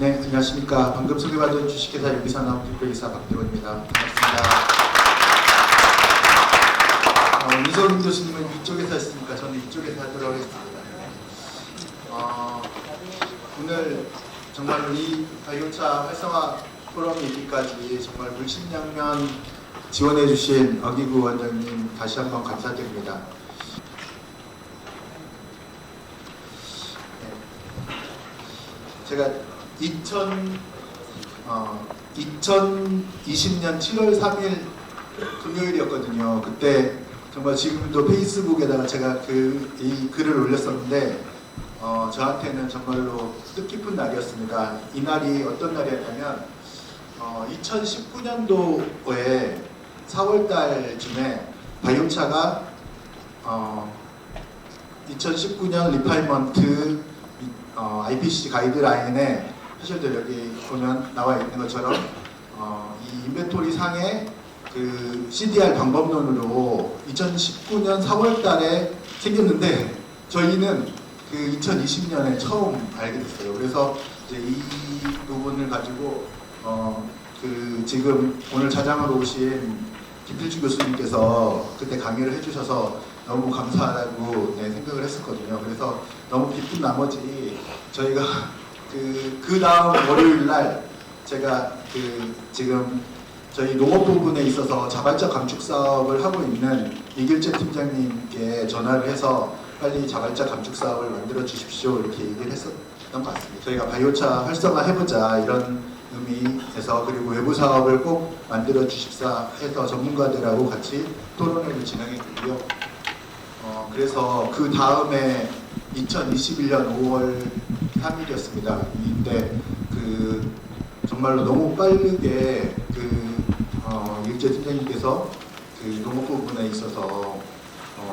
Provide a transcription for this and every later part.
네, 안녕하십니까. 방금 소개받은 주식회사 유기산업 대표이사 박대원입니다. 반갑습니다. 이석인 교수님은 이쪽에서 했으니까 저는 이쪽에서 하도록 하겠습니다. 오늘 정말 이 바이오차 활성화 포럼 얘기까지 정말 물심양면 지원해주신 어기구 원장님 다시 한번 감사드립니다. 제가 2020년 7월 3일 금요일이었거든요. 그때 정말 지금도 페이스북에다가 제가 이 글을 올렸었는데 저한테는 정말로 뜻깊은 날이었습니다. 이 날이 어떤 날이었냐면 2019년도에 4월달쯤에 바이오차가 2019년 리파이먼트 IPC 가이드라인에 사실 여기 보면 나와 있는 것처럼 이 인벤토리 상의 그 CDR 방법론으로 2019년 4월달에 생겼는데 저희는 그 2020년에 처음 알게 됐어요. 그래서 이제 이 부분을 가지고 지금 오늘 자장으로 오신 김필주 교수님께서 그때 강의를 해주셔서 너무 감사하다고 생각을 했었거든요. 그래서 너무 기쁜 나머지 저희가 그 다음 월요일 날 제가 지금 저희 농업 부분에 있어서 자발적 감축 사업을 하고 있는 이길재 팀장님께 전화를 해서 빨리 자발적 감축 사업을 만들어 주십시오 이렇게 얘기를 했었던 것 같습니다. 저희가 바이오차 활성화 해보자 이런 의미에서 그리고 외부 사업을 꼭 만들어 주십사 해서 전문가들하고 같이 토론회를 진행했고요. 그래서 그 다음에 2021년 5월 3일이었습니다. 이때 정말로 너무 빠르게 일제 팀장님께서 농업 부분에 있어서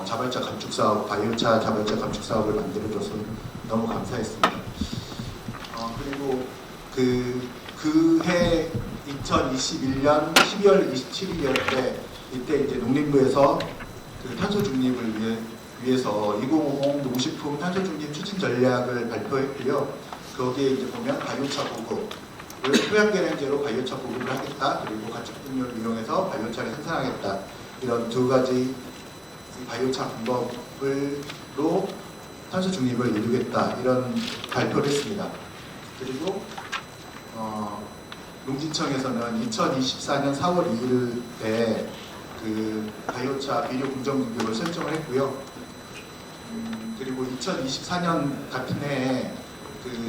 자발적 감축 사업, 바이오차 자발적 감축 사업을 만들어줘서 너무 감사했습니다. 그리고 그해 2021년 12월 27일이었는데 이때 이제 농림부에서 탄소 중립을 위해서 2050 농식품 탄소 중립 추진 전략을 발표했고요. 거기에 이제 보면 바이오차 보급을 토양계량제로 바이오차 보급을 하겠다. 그리고 가축 분뇨를 이용해서 바이오차를 생산하겠다. 이런 두 가지 바이오차 방법으로 탄소 중립을 이루겠다. 이런 발표를 했습니다. 그리고 농진청에서는 2024년 4월 2일에 바이오차 비료 공정 규격을 설정을 했고요. 그리고 2024년 같은 해에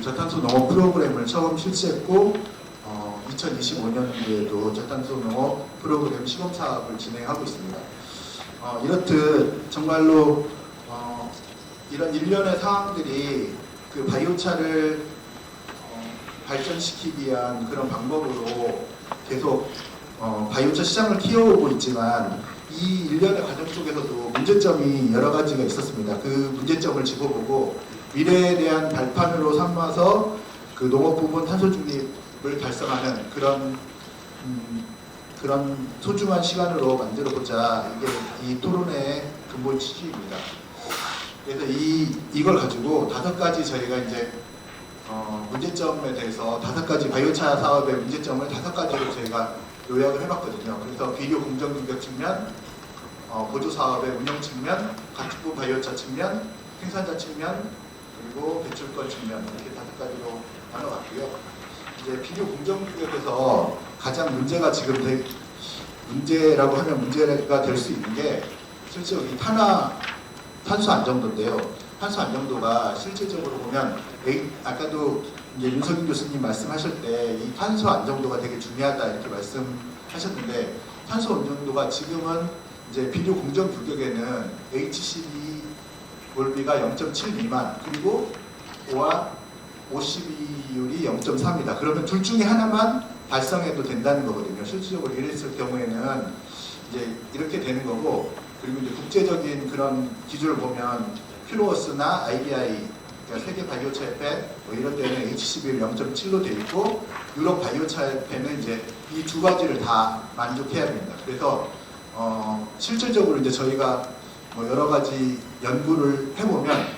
저탄소 농업 프로그램을 처음 실시했고 2025년도에도 저탄소 농업 프로그램 시범 사업을 진행하고 있습니다. 이렇듯 정말로 이런 일련의 상황들이 바이오차를 발전시키기 위한 그런 방법으로 계속 바이오차 시장을 키워오고 있지만 이 일련의 과정 속에서도 문제점이 여러 가지가 있었습니다. 그 문제점을 짚어보고 미래에 대한 발판으로 삼아서 농업 부분 탄소 중립을 달성하는 그런 소중한 시간으로 만들어보자. 이게 이 토론회의 근본 취지입니다. 그래서 이걸 가지고 5가지 저희가 이제 문제점에 대해서 5가지 바이오차 사업의 문제점을 5가지로 저희가 요약을 해봤거든요. 그래서 비료 공정 규격 측면, 보조 사업의 운영 측면, 가축부 바이오차 측면, 생산자 측면, 그리고 배출권 측면 이렇게 5가지로 나눠봤고요. 이제 비료 공정 규격에서 가장 문제가 지금 문제라고 하면 문제가 될 수 있는 게 실제 이 탄소 안정도인데요. 탄소 안정도가 실질적으로 보면 아까도 이제 윤석인 교수님 말씀하실 때 이 탄소 안정도가 되게 중요하다 이렇게 말씀하셨는데 탄소 안정도가 지금은 이제 비료 공정 규격에는 HCV 몰비가 0.7 미만 그리고 O와 OCB율이 0.3이다. 그러면 둘 중에 하나만 달성해도 된다는 거거든요. 실질적으로 이랬을 경우에는 이제 이렇게 되는 거고 그리고 이제 국제적인 그런 기준을 보면 퓨로어스나 IBI 그러니까 세계 바이오차 협회 이런 데는 HCB율 0.7로 돼 있고 유럽 바이오차 협회는 이제 이 두 가지를 다 만족해야 됩니다. 그래서 실질적으로 이제 저희가 여러 가지 연구를 해보면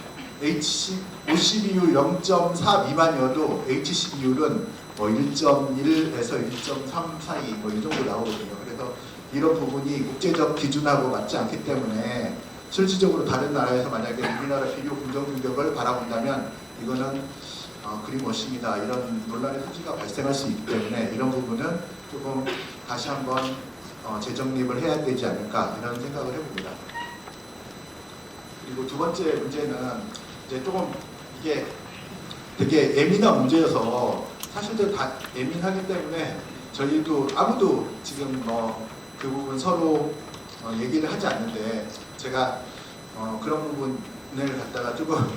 OC 비율 0.4 미만이어도 HC 비율은 뭐 1.1에서 1.3 사이 뭐 이 정도 나오거든요. 그래서 이런 부분이 국제적 기준하고 맞지 않기 때문에 실질적으로 다른 나라에서 만약에 우리나라 비료 공정 규격을 바라본다면 이거는 그린워싱이다 이런 논란의 소지가 발생할 수 있기 때문에 이런 부분은 조금 다시 한번 재정립을 해야 되지 않을까 이런 생각을 해봅니다. 그리고 두 번째 문제는 이제 조금 이게 되게 예민한 문제여서 사실들 다 예민하기 때문에 저희도 아무도 지금 그 부분 서로 얘기를 하지 않는데 제가 그런 부분을 갖다가 조금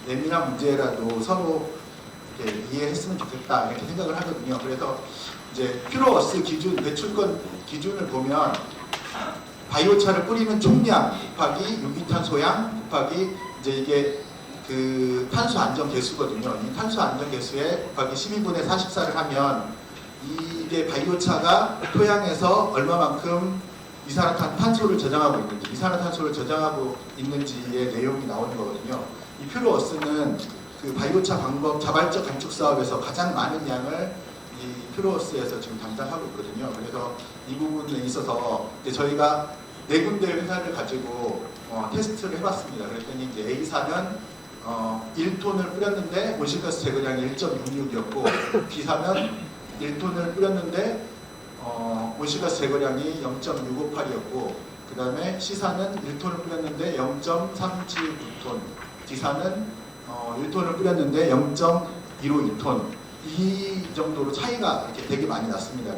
예민한 문제라도 서로 이렇게 이해했으면 좋겠다 이렇게 생각을 하거든요. 그래서 이제 퓨어어스 기준 배출권 기준을 보면 바이오차를 뿌리는 총량 곱하기 유기탄소량 곱하기 이제 이게 그 탄소 안전 개수거든요. 이 탄소 안전 개수에 곱하기 12분의 44를 하면 이게 바이오차가 토양에서 얼마만큼 이산화탄소를 저장하고 있는지, 이산화탄소를 저장하고 있는지의 내용이 나오는 거거든요. 이 퓨어어스는 그 바이오차 방법 자발적 감축 사업에서 가장 많은 양을 이 퓨어어스에서 지금 담당하고 있거든요. 그래서 이 부분에 있어서 이제 저희가 네 군데 회사를 가지고 테스트를 해봤습니다. 그랬더니 이제 A사는 1톤을 뿌렸는데 온실가스 제거량이 1.66이었고 B사는 1톤을 뿌렸는데 온실가스 제거량이 0.658이었고 그 다음에 C사는 1톤을 뿌렸는데 0.379톤 D사는 1톤을 뿌렸는데 0.152톤 이 정도로 차이가 이렇게 되게 많이 났습니다.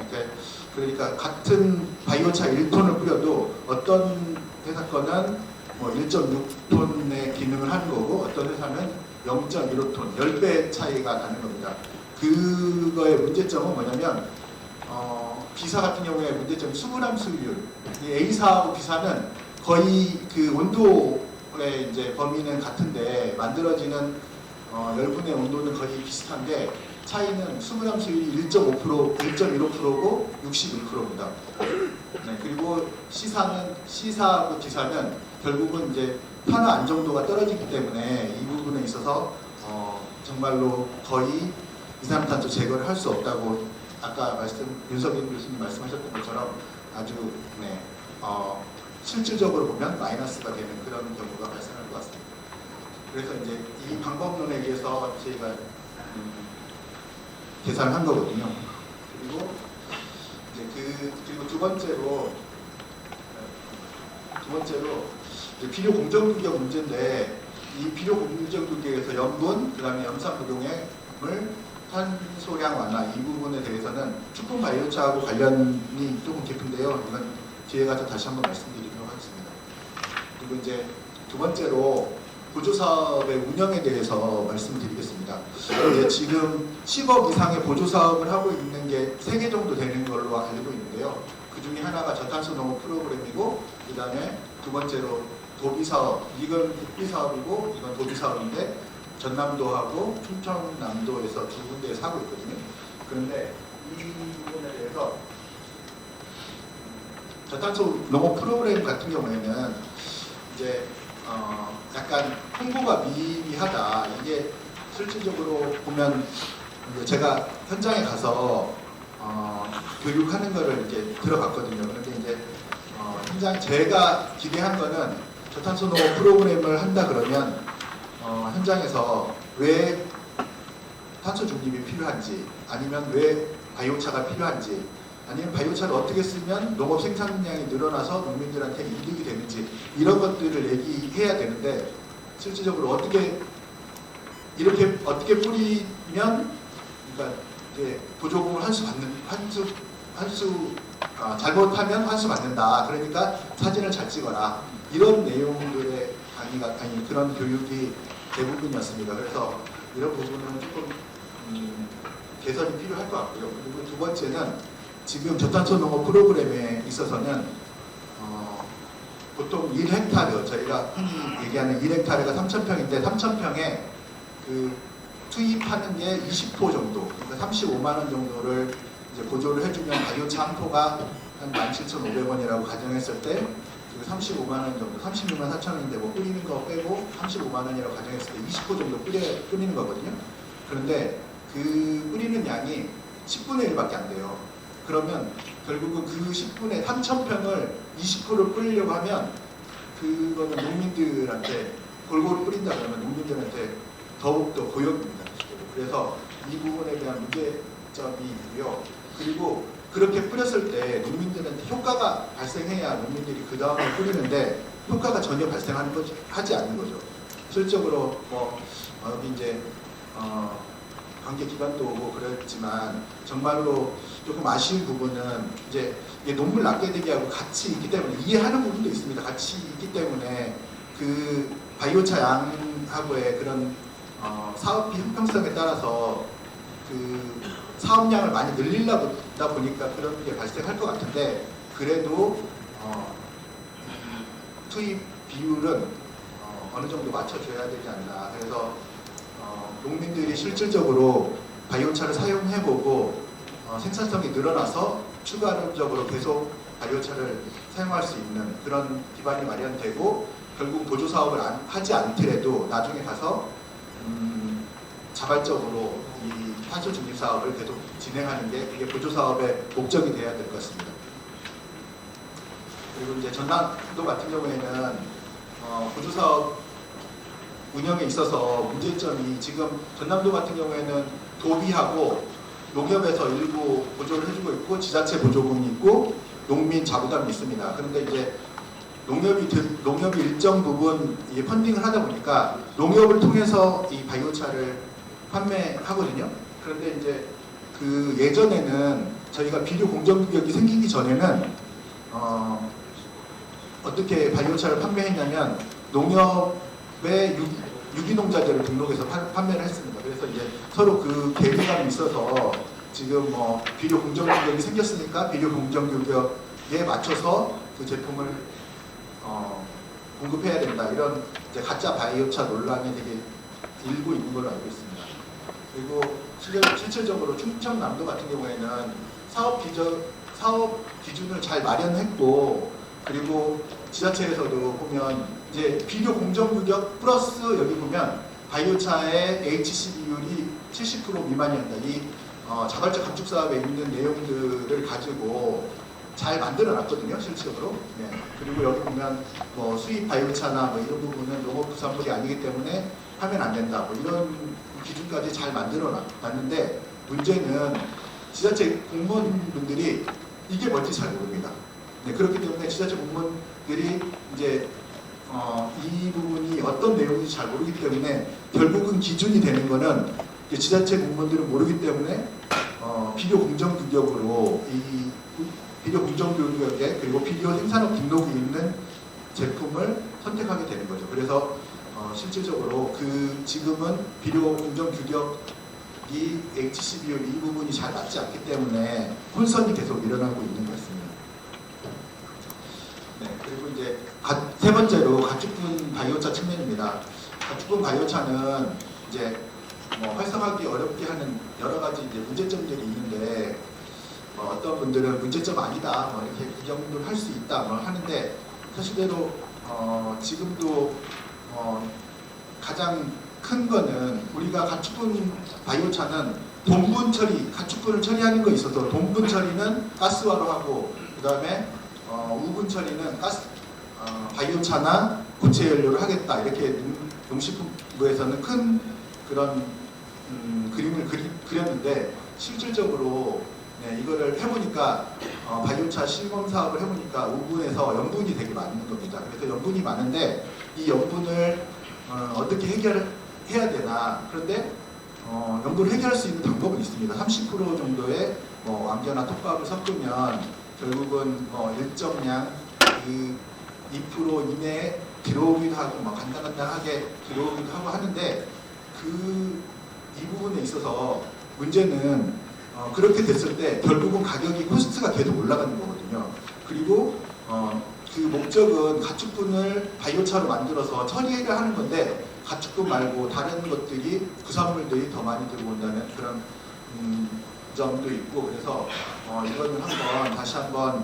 그러니까 같은 바이오차 1톤을 뿌려도 어떤 회사 거는 뭐 1.6톤의 기능을 하는 거고 어떤 회사는 0.15톤 10배 차이가 나는 겁니다. 그거의 문제점은 뭐냐면 B사 같은 경우에 문제점 수분함수율 이 A사하고 B사는 거의 그 온도의 이제 범위는 같은데 만들어지는 열분의 온도는 거의 비슷한데 차이는 수분함수율이 1.5%, 1.15%고 61%입니다. 네, 그리고 C사하고 D사는 결국은 이제 탄화 안정도가 떨어지기 때문에 이 부분에 있어서 정말로 거의 이산화탄소 제거를 할 수 없다고 아까 윤석인 교수님 말씀하셨던 것처럼 아주 실질적으로 보면 마이너스가 되는 그런 경우가 발생할 것 같습니다. 그래서 이제 이 방법론에 의해서 저희가 계산을 한 거거든요. 그리고 이제 그리고 두 번째로 이제 비료 공정 규격 문제인데 이 비료 공정 규격에서 염분, 그다음에 염산부동액을 탄소량 완화 이 부분에 대해서는 축분 바이오차하고 관련이 조금 깊은데요. 이건 뒤에 가서 다시 한번 말씀드리도록 하겠습니다. 그리고 이제 두 번째로 보조사업의 운영에 대해서 말씀드리겠습니다. 지금 10억 이상의 보조사업을 하고 있는 게 3개 정도 되는 걸로 알고 있는데요. 그 중에 하나가 저탄소 농업 프로그램이고 그 다음에 두 번째로 도비사업, 이건 국비사업이고 이건 도비사업인데 전남도하고 충청남도에서 두 군데에서 하고 있거든요. 그런데 이 부분에 대해서 저탄소 농업 프로그램 같은 경우에는 이제 약간 홍보가 미비하다. 이게 실질적으로 보면 제가 현장에 가서 교육하는 거를 이렇게 들어봤거든요. 그런데 이제 현장 제가 기대한 거는 저탄소 농업 프로그램을 한다 그러면 현장에서 왜 탄소 중립이 필요한지 아니면 왜 바이오차가 필요한지 아니면 바이오차를 어떻게 쓰면 농업 생산량이 늘어나서 농민들한테 이득이 되는지 이런 것들을 얘기해야 되는데 실질적으로 어떻게 뿌리면 그러니까 이제 보조금을 잘못하면 환수 받는다. 그러니까 사진을 잘 찍어라. 이런 내용들의 그런 교육이 대부분이었습니다. 그래서 이런 부분은 조금 개선이 필요할 것 같고요. 그리고 두 번째는 지금 저탄소 농업 프로그램에 있어서는 보통 1헥타르 저희가 흔히 얘기하는 1헥타르가 3,000평인데 3,000평에 그 투입하는 게 20포 정도, 그러니까 35만 원 정도를 이제 보조를 해주면 바이오차 한 포가 한 17,500원이라고 가정했을 때 그 35만 원 정도, 36만 4천 원인데 뭐 뿌리는 거 빼고 35만 원이라고 가정했을 때 20호 정도 뿌리는 거거든요. 그런데 그 뿌리는 양이 10분의 1밖에 안 돼요. 그러면 결국은 그 10분의 3,000평을 20%를 뿌리려고 하면 그거는 농민들한테 골고루 뿌린다 그러면 농민들한테 더욱더 고역입니다. 그래서 이 부분에 대한 문제점이 있고요. 그리고 그렇게 뿌렸을 때 농민들한테 효과가 발생해야 농민들이 그 다음에 뿌리는데 효과가 전혀 하지 않는 거죠. 실적으로 뭐 여기 이제 관계 기관도 오고 그랬지만 정말로 조금 아쉬운 부분은 이제 이게 농물 낫게 되게 하고 같이 있기 때문에 이해하는 부분도 있습니다. 같이 있기 때문에 그 바이오차 양하고의 그런 사업비 형평성에 따라서 그 사업량을 많이 늘리려다 보니까 그런 게 발생할 것 같은데 그래도 투입 비율은 어느 정도 맞춰줘야 되지 않나. 그래서 농민들이 실질적으로 바이오차를 사용해보고 생산성이 늘어나서 추가적으로 계속 바이오차를 사용할 수 있는 그런 기반이 마련되고 결국 보조사업을 하지 않더라도 나중에 가서 자발적으로 이 탄소 중립 사업을 계속 진행하는 게 그게 보조사업의 목적이 돼야 될 것 같습니다. 그리고 이제 전남도 같은 경우에는 보조사업 운영에 있어서 문제점이 지금 전남도 같은 경우에는 도비하고 농협에서 일부 보조를 해주고 있고 지자체 보조금이 있고 농민 자부담이 있습니다. 그런데 이제 농협이 일정 부분 펀딩을 하다 보니까 농협을 통해서 이 바이오차를 판매하거든요. 그런데 이제 그 예전에는 저희가 비료 공정 규격이 생기기 전에는 어떻게 바이오차를 판매했냐면 농협의 유기농자재를 등록해서 판매를 했습니다. 그래서 이제 서로 그 괴리감이 있어서 지금 뭐 비료 공정 규격이 생겼으니까 비료 공정 규격에 맞춰서 그 제품을 공급해야 된다. 이런 이제 가짜 바이오차 논란이 되게 일고 있는 걸로 알고 있습니다. 그리고 실질적으로 충청남도 같은 경우에는 사업 기준을 잘 마련했고 그리고 지자체에서도 보면 이제 비료 공정 규격 플러스 여기 보면 바이오차의 HC 비율이 70% 미만이었다. 이 자발적 감축 사업에 있는 내용들을 가지고 잘 만들어 놨거든요, 실질적으로. 네. 그리고 여기 보면 뭐 수입 바이오차나 뭐 이런 부분은 농업부산물이 아니기 때문에 하면 안 된다. 뭐 이런 기준까지 잘 만들어 놨는데 문제는 지자체 공무원분들이 이게 뭔지 잘 모릅니다. 네, 그렇기 때문에 지자체 공무원들이 이제 이 부분이 어떤 내용인지 잘 모르기 때문에 결국은 기준이 되는 거는 지자체 공무원들은 모르기 때문에 비료 공정 규격으로 이 비료 공정 규격에 그리고 비료 생산업 등록이 있는 제품을 선택하게 되는 거죠. 그래서 실질적으로 지금은 비료 공정 규격이 HC 비율 이 부분이 잘 맞지 않기 때문에 혼선이 계속 일어나고 있는 것 같습니다. 네, 그리고 이제 세 번째로 가축분 바이오차 측면입니다. 가축분 바이오차는 이제 활성화하기 어렵게 하는 여러 가지 이제 문제점들이 있는데 어떤 분들은 문제점 아니다, 이렇게 이 정도 할 수 있다, 하는데 사실대로 지금도 가장 큰 거는 우리가 가축분 바이오차는 돈분 처리, 가축분을 처리하는 거에 있어서 돈분 처리는 가스화로 하고 그 다음에 우분 처리는 바이오차나 고체 연료를 하겠다 이렇게 농식품부에서는 큰 그런 그림을 그렸는데 실질적으로 이거를 해보니까 바이오차 시범 사업을 해보니까 우분에서 염분이 되게 많은 겁니다. 그래서 염분이 많은데 이 염분을 어떻게 해결해야 되나. 그런데 염분을 해결할 수 있는 방법은 있습니다. 30% 정도의 왕겨나 톱밥을 섞으면 결국은 일정량 그 2% 이내에 들어오기도 하고 간단하게 들어오기도 하고 하는데 이 부분에 있어서 문제는 그렇게 됐을 때 결국은 가격이 코스트가 계속 올라가는 거거든요. 그리고 그 목적은 가축분을 바이오차로 만들어서 처리를 하는 건데 가축분 말고 다른 것들이 부산물들이 더 많이 들어온다는 그런 점도 있고 그래서 이거는 다시 한번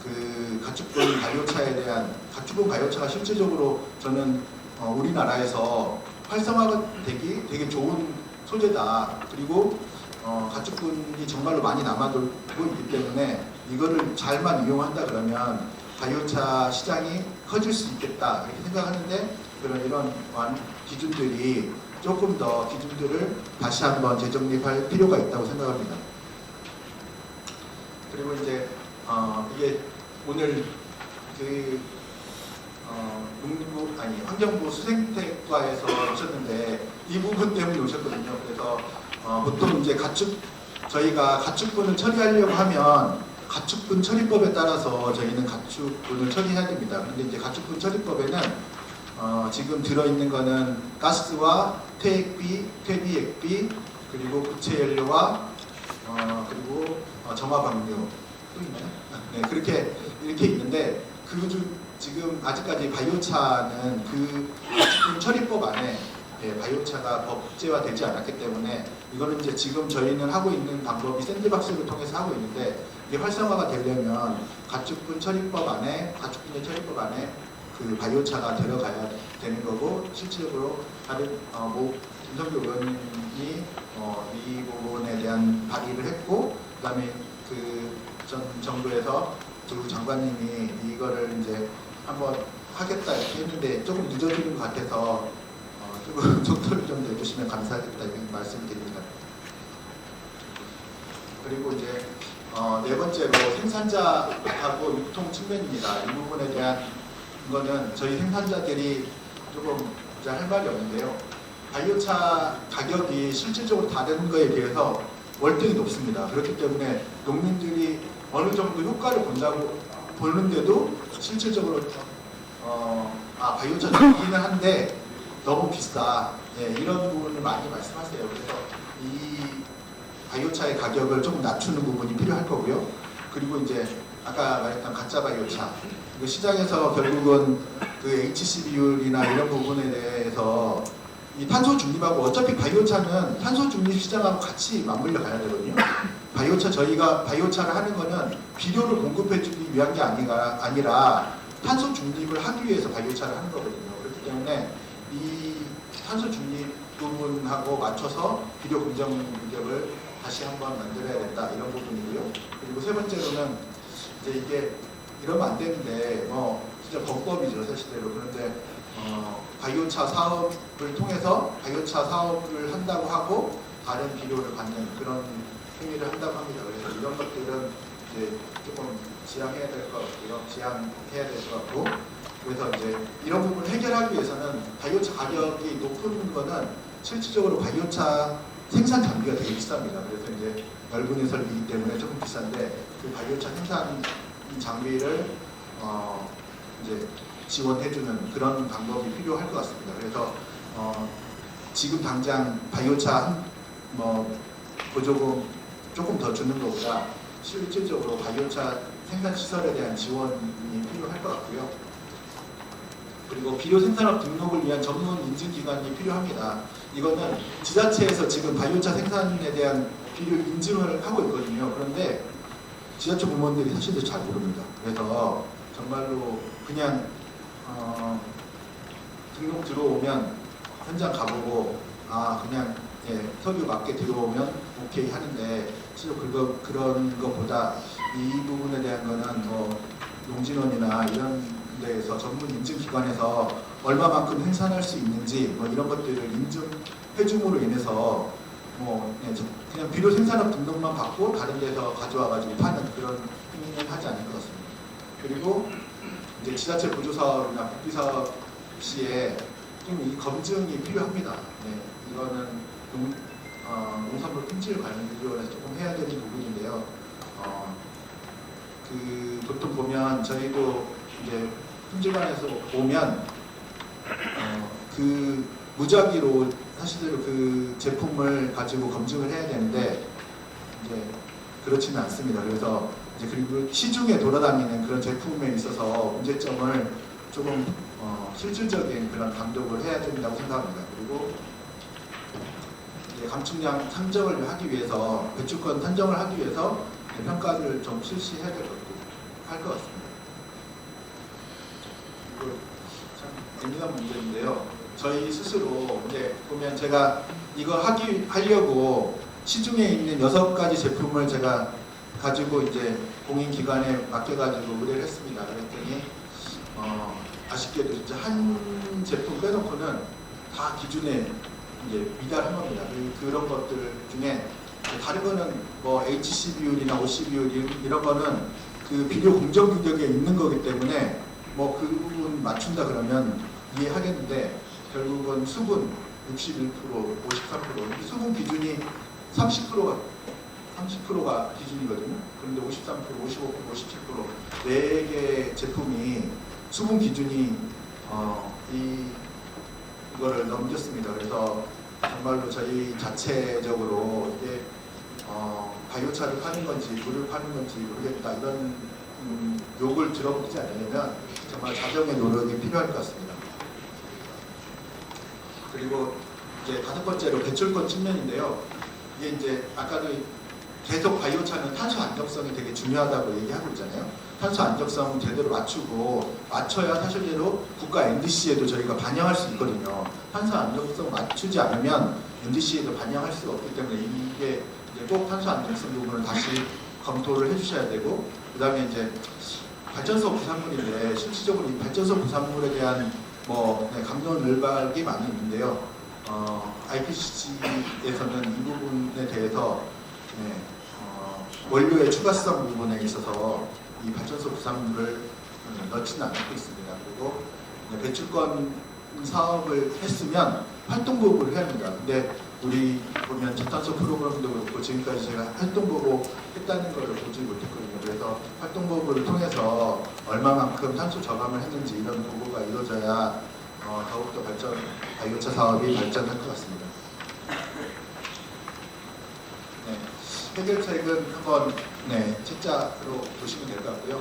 그 가축분 바이오차에 대한 가축분 바이오차가 실질적으로 저는 우리나라에서 활성화가 되게 좋은 소재다. 그리고 가축분이 정말로 많이 남아돌고 있기 때문에 이거를 잘만 이용한다 그러면 바이오차 시장이 커질 수 있겠다 이렇게 생각하는데 이런 기준들이 조금 더 기준들을 다시 한번 재정립할 필요가 있다고 생각합니다. 그리고 이제 이게 오늘 그 환경부 수생태과에서 오셨는데 이 부분 때문에 오셨거든요. 그래서 보통 이제 저희가 가축분을 처리하려고 하면 가축분 처리법에 따라서 저희는 가축분을 처리해야 됩니다. 그런데 이제 가축분 처리법에는 지금 들어있는 거는 가스와 퇴액비, 퇴비액비, 그리고 구체연료와 그리고 점화방류 또 있나요? 네, 이렇게 있는데 지금 아직까지 바이오차는 그 가축분 처리법 안에 바이오차가 법제화되지 않았기 때문에 이거는 이제 지금 저희는 하고 있는 방법이 샌드박스를 통해서 하고 있는데 이게 활성화가 되려면 가축분의 처리법 안에 그 바이오차가 들어가야 되는 거고 실질적으로 다른 김성규 의원님이 이 부분에 대한 발의를 했고 그다음에 그 전 정부에서 조 장관님이 이거를 이제 한번 하겠다 이렇게 했는데 조금 늦어지는 것 같아서 조금 속도를 좀 내주시면 감사하겠다 이렇게 말씀드립니다. 그리고 이제 네 번째로 생산자하고 유통 측면입니다. 이 부분에 대한 거는 저희 생산자들이 조금 이제 할 말이 없는데요. 바이오차 가격이 실질적으로 다른 거에 비해서 월등히 높습니다. 그렇기 때문에 농민들이 어느 정도 효과를 보는데도 실질적으로 바이오차 좋기는 한데 너무 비싸. 이런 부분을 많이 말씀하세요. 그래서 이 바이오차의 가격을 조금 낮추는 부분이 필요할 거고요. 그리고 이제 아까 말했던 가짜 바이오차 시장에서 결국은 그 HC 비율이나 이런 부분에 대해서 이 탄소 중립하고 어차피 바이오차는 탄소 중립 시장하고 같이 맞물려 가야 되거든요. 저희가 바이오차를 하는 거는 비료를 공급해주기 위한 게 아니라 탄소 중립을 하기 위해서 바이오차를 하는 거거든요. 그렇기 때문에 이 탄소 중립 부분하고 맞춰서 비료 공정 규격을 다시 한번 만들어야 된다 이런 부분이고요. 그리고 세 번째로는 이제 이게 이러면 안 되는데 진짜 범법이죠 사실대로. 그런데 바이오차 사업을 통해서 바이오차 사업을 한다고 하고 다른 비료를 받는 그런 행위를 한다고 합니다. 그래서 이런 것들은 이제 조금 지양해야 될 것 같고요. 지양해야 될 것 같고 그래서 이제 이런 부분을 해결하기 위해서는 바이오차 가격이 높은 거는 실질적으로 바이오차 생산 장비가 되게 비쌉니다. 그래서 이제 넓은 해설이기 때문에 조금 비싼데 그 바이오차 생산 장비를 이제 지원해주는 그런 방법이 필요할 것 같습니다. 그래서 지금 당장 바이오차 보조금 조금 더 주는 것보다 실질적으로 바이오차 생산 시설에 대한 지원이 필요할 것 같고요. 그리고 비료 생산업 등록을 위한 전문 인증 기관이 필요합니다. 이거는 지자체에서 지금 바이오차 생산에 대한 비료 인증을 하고 있거든요. 그런데 지자체 공무원들이 사실 잘 모릅니다. 그래서 정말로 그냥 등록 들어오면 현장 가보고 그냥 서류 맞게 들어오면 오케이 하는데 실제 그런 것보다 이 부분에 대한 거는 농진원이나 이런 데에서 전문 인증기관에서 얼마만큼 생산할 수 있는지 이런 것들을 인증해줌으로 인해서 그냥 비료 생산업 등록만 받고 다른 데서 가져와가지고 파는 그런 행위는 하지 않을 것 같습니다. 그리고 이제 지자체 보조사업이나 복비사업 시에 좀 이 검증이 필요합니다. 이거는 농산물 품질 관리위원회에서 조금 해야 되는 부분인데요. 보통 보면 저희도 이제 품질관에서 오면 그 무작위로 사실대로 그 제품을 가지고 검증을 해야 되는데 이제 그렇지는 않습니다. 그래서 이제 그리고 시중에 돌아다니는 그런 제품에 있어서 문제점을 조금 실질적인 그런 감독을 해야 된다고 생각합니다. 그리고 이제 감축량 산정을 하기 위해서 배출권 산정을 하기 위해서 평가를 좀 실시해야 될 것 같고 할 것 같습니다. 이거 참 예민한 문제인데요. 저희 스스로 이제 보면 제가 이거 하려고 시중에 있는 6가지 제품을 제가 가지고 이제 공인기관에 맡겨가지고 의뢰를 했습니다. 그랬더니 아쉽게도 진짜 한 제품 빼놓고는 다 기준에 이제 미달한 겁니다. 그런 것들 중에 다른 거는 뭐 HC 비율이나 OC 비율 이런 거는 그 비료 공정 규격에 있는 거기 때문에 뭐 그 부분 맞춘다 그러면 이해하겠는데 결국은 수분 61%, 53%, 수분 기준이 30%가 기준이거든요. 그런데 53%, 55%, 57% 4개 제품이 수분 기준이 이거를 넘겼습니다. 그래서 정말로 저희 자체적으로 이게 바이오차를 파는 건지 물을 파는 건지 모르겠다 이런 욕을 들어보지 않으려면 정말 자정의 노력이 필요할 것 같습니다. 그리고 이제 5번째로 배출권 측면인데요. 이게 이제 아까도 계속 바이오차는 탄소 안정성이 되게 중요하다고 얘기하고 있잖아요. 탄소 안정성 제대로 맞춰야 사실대로 국가 NDC에도 저희가 반영할 수 있거든요. 탄소 안정성 맞추지 않으면 NDC에도 반영할 수가 없기 때문에 이게 이제 꼭 탄소 안정성 부분을 다시 검토를 해주셔야 되고, 그 다음에 이제 발전소 부산물인데 실질적으로 이 발전소 부산물에 대한 감론을박이 많이 있는데요. IPCC에서는 이 부분에 대해서 원료의 추가성 부분에 있어서 이 발전소 부산물을 넣지는 않고 있습니다. 그리고 배출권 사업을 했으면 활동보고를 해야 합니다. 근데 우리 보면 저탄소 프로그램도 그렇고 지금까지 제가 활동보고 했다는 걸 보지 못했거든요. 그래서 활동보고를 통해서 얼마만큼 탄소 저감을 했는지 이런 보고가 이루어져야 더욱더 바이오차 사업이 발전할 것 같습니다. 해결책은 한번 책자로 보시면 될 것 같고요.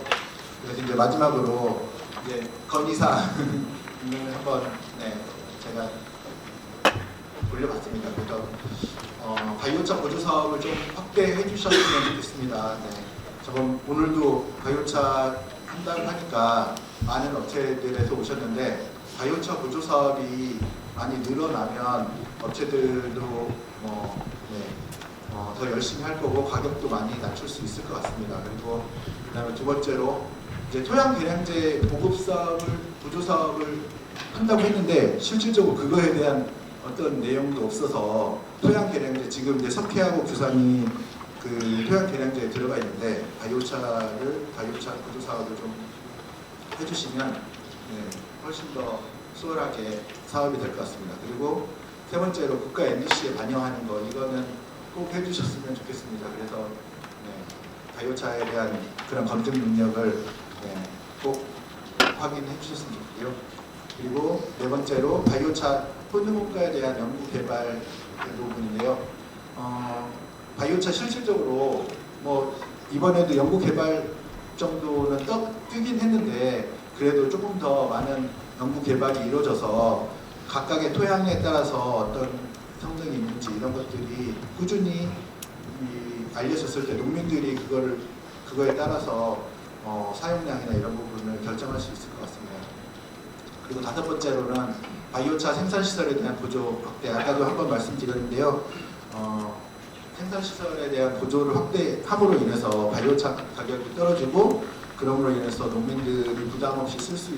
그래서 이제 마지막으로 이제 건의사항을 한번 제가 올려봤습니다. 그래서 바이오차 보조 사업을 좀 확대해 주셨으면 좋겠습니다. 저번 오늘도 바이오차 한다고 하니까 많은 업체들에서 오셨는데 바이오차 보조 사업이 많이 늘어나면 업체들도 더 열심히 할 거고 가격도 많이 낮출 수 있을 것 같습니다. 그리고 그다음에 2번째로 이제 토양 계량제 보급 사업을 보조 사업을 한다고 했는데 실질적으로 그거에 대한 어떤 내용도 없어서 토양 계량제 지금 이제 석회하고 규산이 그 토양 계량제에 들어가 있는데 바이오차 보조 사업을 좀 해주시면 훨씬 더 수월하게 사업이 될 것 같습니다. 그리고 3번째로 국가 NDC에 반영하는 거 이거는 꼭 해주셨으면 좋겠습니다. 그래서 바이오차에 대한 그런 검증 능력을 꼭 확인해 주셨으면 좋겠고요. 그리고 4번째로 바이오차 혼용효과에 대한 연구 개발 부분인데요. 바이오차 실질적으로 이번에도 연구 개발 정도는 뜨긴 했는데 그래도 조금 더 많은 연구 개발이 이루어져서 각각의 토양에 따라서 어떤 성능이 있는지 이런 것들이 꾸준히 알려졌을 때 농민들이 그거에 따라서 사용량이나 이런 부분을 결정할 수 있을 것 같습니다. 그리고 5번째로는 바이오차 생산시설에 대한 보조 확대. 아까도 한번 말씀드렸는데요. 생산시설에 대한 보조를 확대함으로 인해서 바이오차 가격이 떨어지고 그럼으로 인해서 농민들이 부담 없이 쓸 수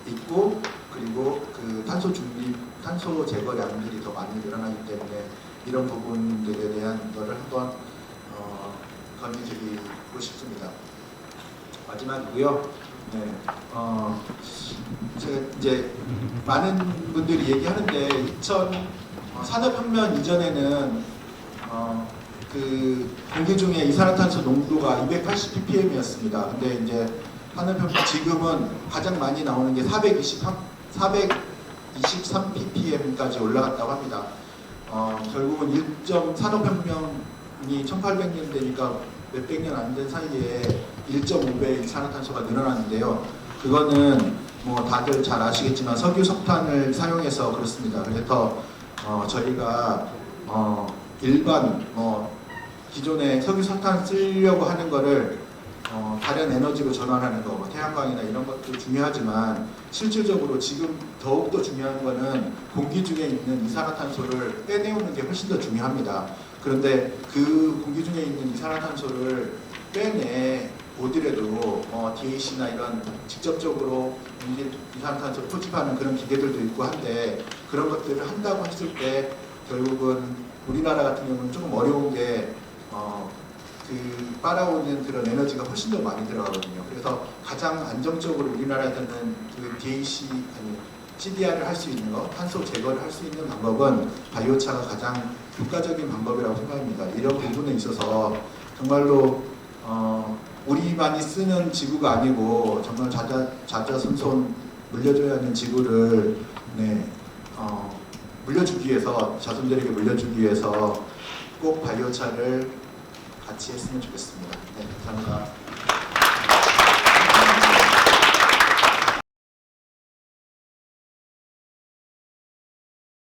있고 그리고 그 탄소 제거량들이 더 많이 늘어나기 때문에 이런 부분들에 대한 거를 한번 건의드리고 싶습니다. 마지막이고요. 제가 이제 많은 분들이 얘기하는데 산업혁명 이전에는 그 공기 중에 이산화탄소 농도가 280ppm이었습니다. 근데 이제 산업혁명 지금은 가장 많이 나오는 게 423ppm까지 올라갔다고 합니다. 결국은 산업혁명이 1800년대니까 몇백 년 안 된 사이에 1.5배 이산화탄소가 늘어났는데요. 그거는 다들 잘 아시겠지만 석유, 석탄을 사용해서 그렇습니다. 그래서 저희가 일반 기존에 석유, 석탄 쓰려고 하는 거를 다른 에너지로 전환하는 거, 뭐 태양광이나 이런 것도 중요하지만 실질적으로 지금 더욱더 중요한 거는 공기 중에 있는 이산화탄소를 빼내오는 게 훨씬 더 중요합니다. 그런데 그 공기 중에 있는 이산화탄소를 빼내 오더라도 DAC나 이런 직접적으로 이산화탄소 포집하는 그런 기계들도 있고 한데 그런 것들을 한다고 했을 때 결국은 우리나라 같은 경우는 조금 어려운 게 그 빨아오는 그런 에너지가 훨씬 더 많이 들어가거든요. 그래서 가장 안정적으로 우리나라에서는 그 DAC 아니 CDR을 할 수 있는 거, 탄소 제거를 할 수 있는 방법은 바이오차가 가장 효과적인 방법이라고 생각합니다. 이런 부분에 있어서 정말로 우리만이 쓰는 지구가 아니고 정말 자자손손 물려줘야 하는 지구를 물려주기 위해서 자손들에게 물려주기 위해서 꼭 바이오차를 같이 했으면 좋겠습니다. 네, 감사합니다.